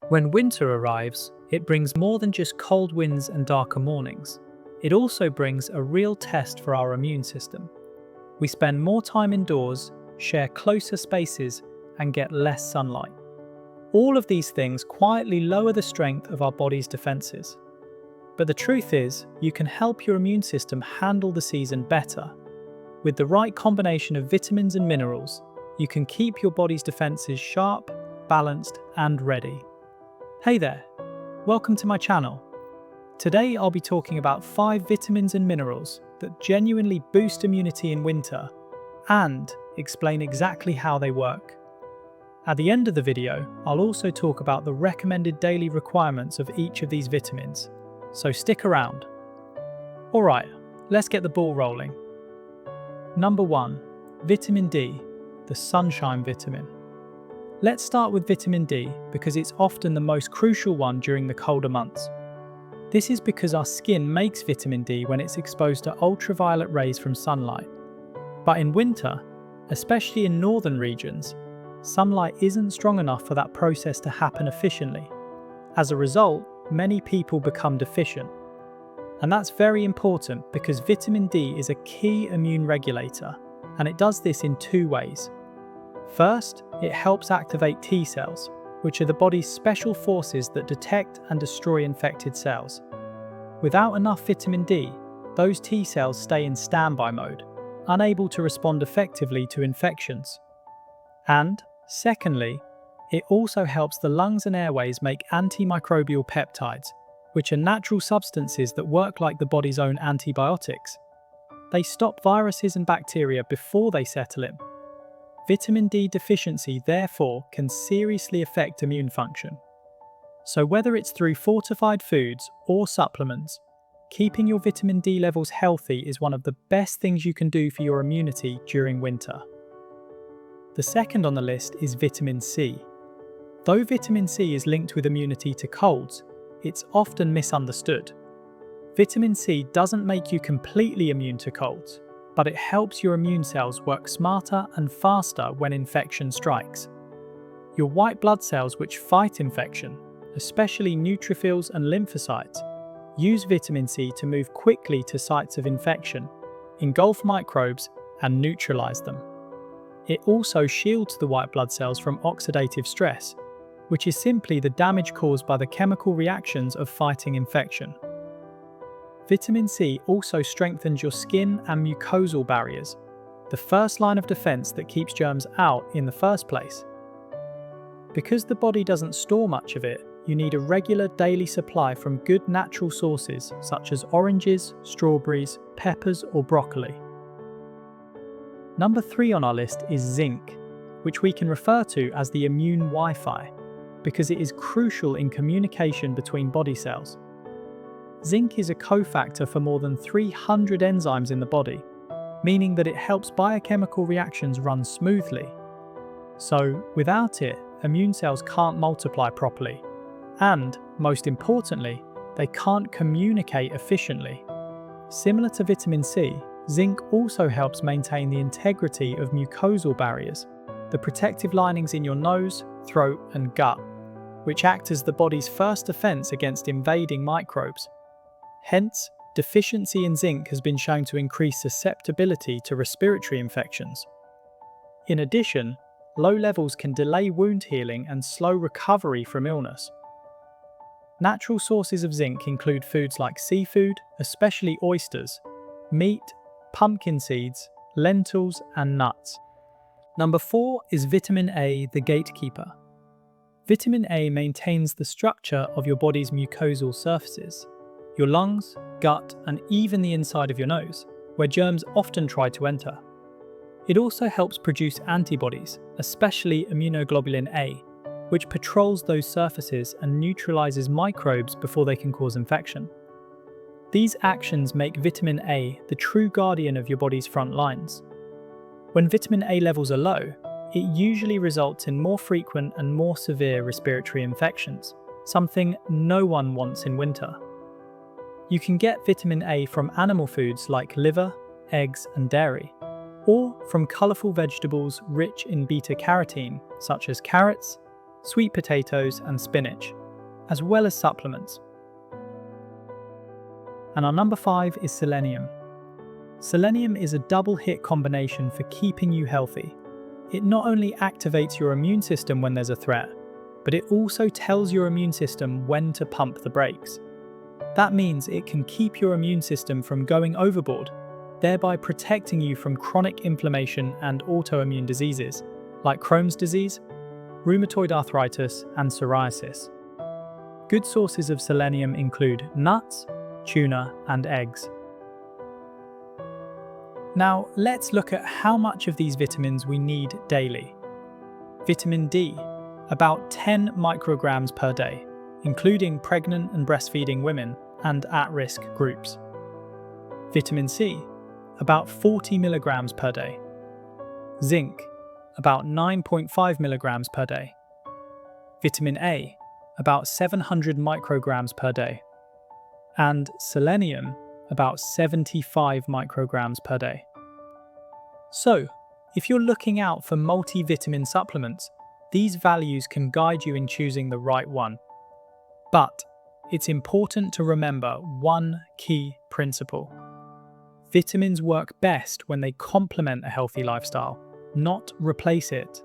When winter arrives, it brings more than just cold winds and darker mornings. It also brings a real test for our immune system. We spend more time indoors, share closer spaces, and get less sunlight. All of these things quietly lower the strength of our body's defenses. But the truth is, you can help your immune system handle the season better. With the right combination of vitamins and minerals, you can keep your body's defenses sharp, balanced, and ready. Hey there, welcome to my channel. Today I'll be talking about 5 vitamins and minerals that genuinely boost immunity in winter and explain exactly how they work. At the end of the video, I'll also talk about the recommended daily requirements of each of these vitamins, so stick around. Alright, let's get the ball rolling. Number 1. Vitamin D, the sunshine vitamin. Let's start with vitamin D because it's often the most crucial one during the colder months. This is because our skin makes vitamin D when it's exposed to ultraviolet rays from sunlight. But in winter, especially in northern regions, sunlight isn't strong enough for that process to happen efficiently. As a result, many people become deficient. And that's very important because vitamin D is a key immune regulator, and it does this in 2 ways. First, it helps activate T cells, which are the body's special forces that detect and destroy infected cells. Without enough vitamin D, those T cells stay in standby mode, unable to respond effectively to infections. And, secondly, it also helps the lungs and airways make antimicrobial peptides, which are natural substances that work like the body's own antibiotics. They stop viruses and bacteria before they settle in. Vitamin D deficiency, therefore, can seriously affect immune function. So whether it's through fortified foods or supplements, keeping your vitamin D levels healthy is one of the best things you can do for your immunity during winter. The second on the list is vitamin C. Though vitamin C is linked with immunity to colds, it's often misunderstood. Vitamin C doesn't make you completely immune to colds, but it helps your immune cells work smarter and faster when infection strikes. Your white blood cells, which fight infection, especially neutrophils and lymphocytes, use vitamin C to move quickly to sites of infection, engulf microbes, and neutralize them. It also shields the white blood cells from oxidative stress, which is simply the damage caused by the chemical reactions of fighting infection. Vitamin C also strengthens your skin and mucosal barriers, the first line of defense that keeps germs out in the first place. Because the body doesn't store much of it, you need a regular daily supply from good natural sources such as oranges, strawberries, peppers, or broccoli. Number 3 on our list is zinc, which we can refer to as the immune Wi-Fi, because it is crucial in communication between body cells. Zinc is a cofactor for more than 300 enzymes in the body, meaning that it helps biochemical reactions run smoothly. So, without it, immune cells can't multiply properly, and, most importantly, they can't communicate efficiently. Similar to vitamin C, zinc also helps maintain the integrity of mucosal barriers, the protective linings in your nose, throat, and gut, which act as the body's first defense against invading microbes. Hence, deficiency in zinc has been shown to increase susceptibility to respiratory infections. In addition, low levels can delay wound healing and slow recovery from illness. Natural sources of zinc include foods like seafood, especially oysters, meat, pumpkin seeds, lentils, and nuts. Number 4 is vitamin A, the gatekeeper. Vitamin A maintains the structure of your body's mucosal surfaces, your lungs, gut, and even the inside of your nose, where germs often try to enter. It also helps produce antibodies, especially immunoglobulin A, which patrols those surfaces and neutralizes microbes before they can cause infection. These actions make vitamin A the true guardian of your body's front lines. When vitamin A levels are low, it usually results in more frequent and more severe respiratory infections, something no one wants in winter. You can get vitamin A from animal foods like liver, eggs, and dairy, or from colourful vegetables rich in beta-carotene, such as carrots, sweet potatoes and spinach, as well as supplements. And our number 5 is selenium. Selenium is a double hit combination for keeping you healthy. It not only activates your immune system when there's a threat, but it also tells your immune system when to pump the brakes. That means it can keep your immune system from going overboard, thereby protecting you from chronic inflammation and autoimmune diseases, like Crohn's disease, rheumatoid arthritis, and psoriasis. Good sources of selenium include nuts, tuna, and eggs. Now, let's look at how much of these vitamins we need daily. Vitamin D, about 10 micrograms per day, including pregnant and breastfeeding women and at-risk groups. Vitamin C, about 40 milligrams per day. Zinc, about 9.5 milligrams per day. Vitamin A, about 700 micrograms per day. And selenium, about 75 micrograms per day. So, if you're looking out for multivitamin supplements, these values can guide you in choosing the right one. But it's important to remember one key principle. Vitamins work best when they complement a healthy lifestyle, not replace it.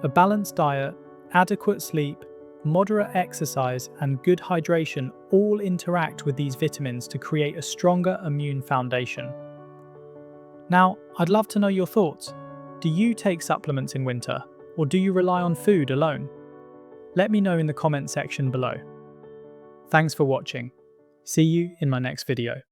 A balanced diet, adequate sleep, moderate exercise, and good hydration all interact with these vitamins to create a stronger immune foundation. Now, I'd love to know your thoughts. Do you take supplements in winter, or do you rely on food alone? Let me know in the comment section below. Thanks for watching. See you in my next video.